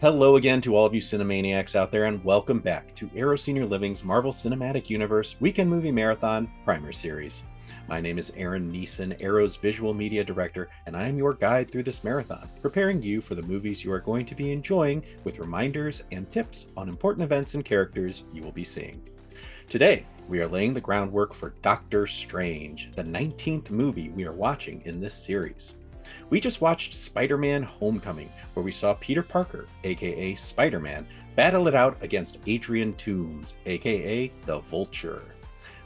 Hello again to all of you Cinemaniacs out there, and welcome back to Arrow Senior Living's Marvel Cinematic Universe Weekend Movie Marathon Primer Series. My name is Aaron Neeson, Arrow's Visual Media Director, and I am your guide through this marathon, preparing you for the movies you are going to be enjoying with reminders and tips on important events and characters you will be seeing. Today, we are laying the groundwork for Doctor Strange, the 19th movie we are watching in this series. We just watched Spider-Man Homecoming, where we saw Peter Parker, aka Spider-Man, battle it out against Adrian Toomes, aka the Vulture.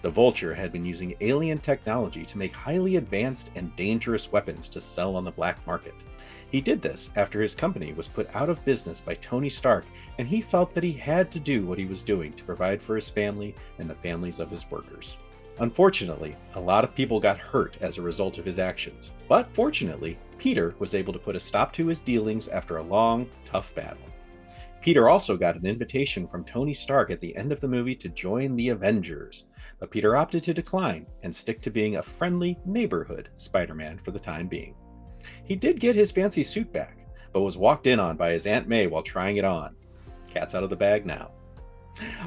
The Vulture had been using alien technology to make highly advanced and dangerous weapons to sell on the black market. He did this after his company was put out of business by Tony Stark, and he felt that he had to do what he was doing to provide for his family and the families of his workers. Unfortunately, a lot of people got hurt as a result of his actions, but fortunately, Peter was able to put a stop to his dealings after a long, tough battle. Peter also got an invitation from Tony Stark at the end of the movie to join the Avengers, but Peter opted to decline and stick to being a friendly neighborhood Spider-Man for the time being. He did get his fancy suit back, but was walked in on by his Aunt May while trying it on. Cat's out of the bag now.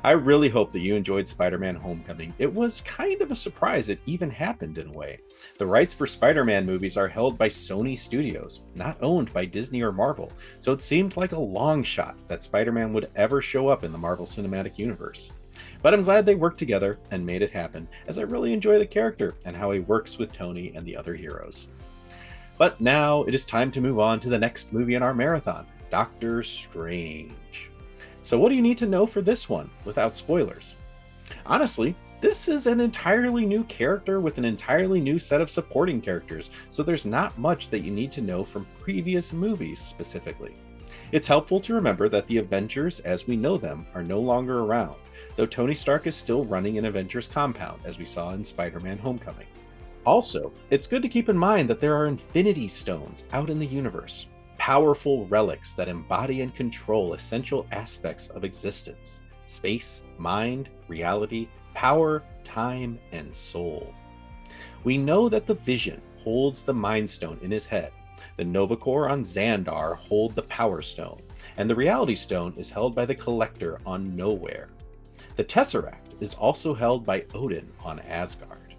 I really hope that you enjoyed Spider-Man Homecoming. It was kind of a surprise it even happened in a way. The rights for Spider-Man movies are held by Sony Studios, not owned by Disney or Marvel, so it seemed like a long shot that Spider-Man would ever show up in the Marvel Cinematic Universe. But I'm glad they worked together and made it happen, as I really enjoy the character and how he works with Tony and the other heroes. But now it is time to move on to the next movie in our marathon, Doctor Strange. So what do you need to know for this one without spoilers? Honestly, this is an entirely new character with an entirely new set of supporting characters, so there's not much that you need to know from previous movies specifically. It's helpful to remember that the Avengers as we know them are no longer around, though Tony Stark is still running an Avengers compound as we saw in Spider-Man Homecoming. Also, it's good to keep in mind that there are Infinity Stones out in the universe. Powerful relics that embody and control essential aspects of existence: space, mind, reality, power, time, and soul. We know that the Vision holds the Mind Stone in his head, the Nova Corps on Xandar hold the Power Stone, and the Reality Stone is held by the Collector on Nowhere. The Tesseract is also held by Odin on Asgard.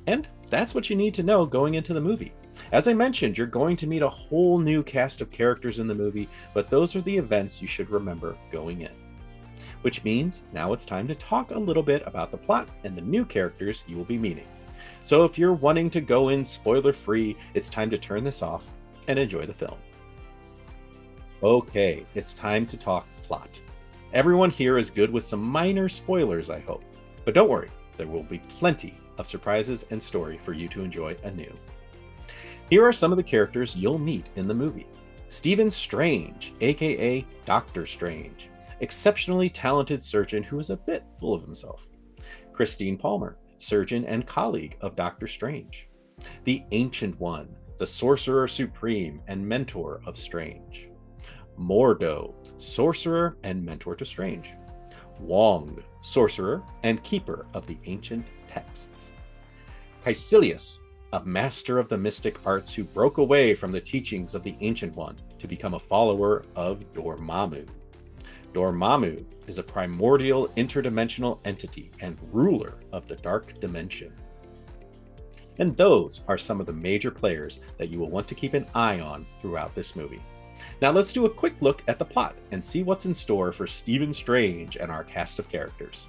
And that's what you need to know going into the movie. As I mentioned, you're going to meet a whole new cast of characters in the movie, but those are the events you should remember going in. Which means now it's time to talk a little bit about the plot and the new characters you will be meeting. So if you're wanting to go in spoiler-free, it's time to turn this off and enjoy the film. Okay, it's time to talk plot. Everyone here is good with some minor spoilers, I hope. But don't worry, there will be plenty of surprises and story for you to enjoy anew. Here are some of the characters you'll meet in the movie. Stephen Strange, aka Doctor Strange, exceptionally talented surgeon who is a bit full of himself. Christine Palmer, surgeon and colleague of Doctor Strange. The Ancient One, the Sorcerer Supreme and mentor of Strange. Mordo, sorcerer and mentor to Strange. Wong, sorcerer and keeper of the ancient texts. Caecilius, a master of the mystic arts who broke away from the teachings of the Ancient One to become a follower of Dormammu. Dormammu is a primordial interdimensional entity and ruler of the Dark Dimension. And those are some of the major players that you will want to keep an eye on throughout this movie. Now let's do a quick look at the plot and see what's in store for Stephen Strange and our cast of characters.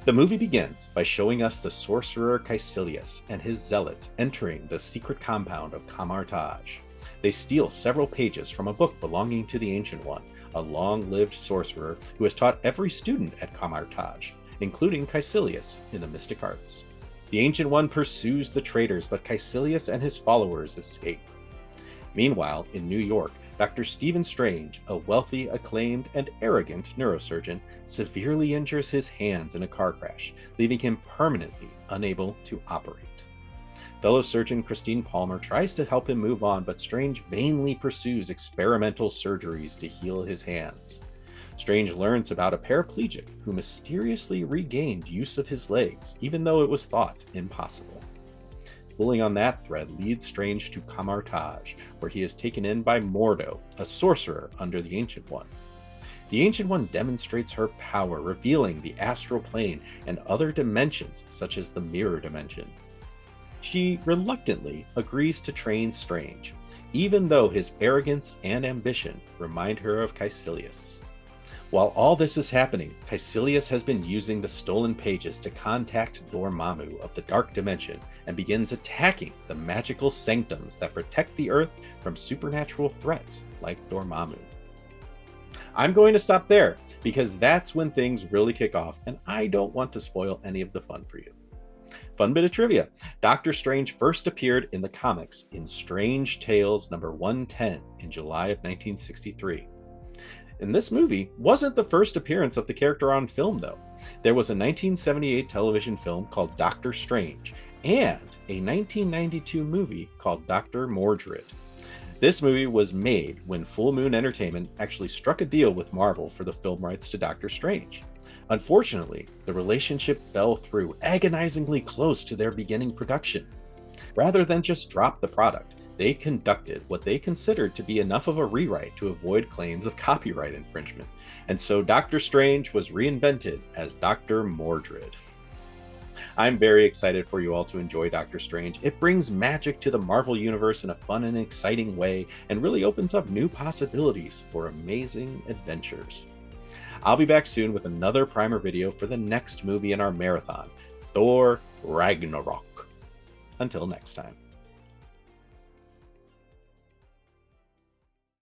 The movie begins by showing us the sorcerer Caecilius and his zealots entering the secret compound of Kamar-Taj. They steal several pages from a book belonging to the Ancient One, a long-lived sorcerer who has taught every student at Kamar-Taj, including Caecilius in the mystic arts. The Ancient One pursues the traitors, but Caecilius and his followers escape. Meanwhile, in New York, Dr. Stephen Strange, a wealthy, acclaimed, and arrogant neurosurgeon, severely injures his hands in a car crash, leaving him permanently unable to operate. Fellow surgeon Christine Palmer tries to help him move on, but Strange vainly pursues experimental surgeries to heal his hands. Strange learns about a paraplegic who mysteriously regained use of his legs, even though it was thought impossible. pulling on that thread leads Strange to Camartage, where he is taken in by Mordo, a sorcerer under the Ancient One. The Ancient One demonstrates her power, revealing the astral plane and other dimensions, such as the mirror dimension. She reluctantly agrees to train Strange, even though his arrogance and ambition remind her of Caecilius. While all this is happening, Caecilius has been using the stolen pages to contact Dormammu of the Dark Dimension and begins attacking the magical sanctums that protect the Earth from supernatural threats like Dormammu. I'm going to stop there because that's when things really kick off, and I don't want to spoil any of the fun for you. Fun bit of trivia. Doctor Strange first appeared in the comics in Strange Tales number 110 in July of 1963. And this movie wasn't the first appearance of the character on film, though. There was a 1978 television film called Doctor Strange and a 1992 movie called Dr. Mordred. This movie was made when Full Moon Entertainment actually struck a deal with Marvel for the film rights to Doctor Strange. Unfortunately, the relationship fell through agonizingly close to their beginning production. Rather than just drop the product, they conducted what they considered to be enough of a rewrite to avoid claims of copyright infringement, and so Doctor Strange was reinvented as Dr. Mordred. I'm very excited for you all to enjoy Doctor Strange. It brings magic to the Marvel Universe in a fun and exciting way, and really opens up new possibilities for amazing adventures. I'll be back soon with another primer video for the next movie in our marathon, Thor Ragnarok. Until next time.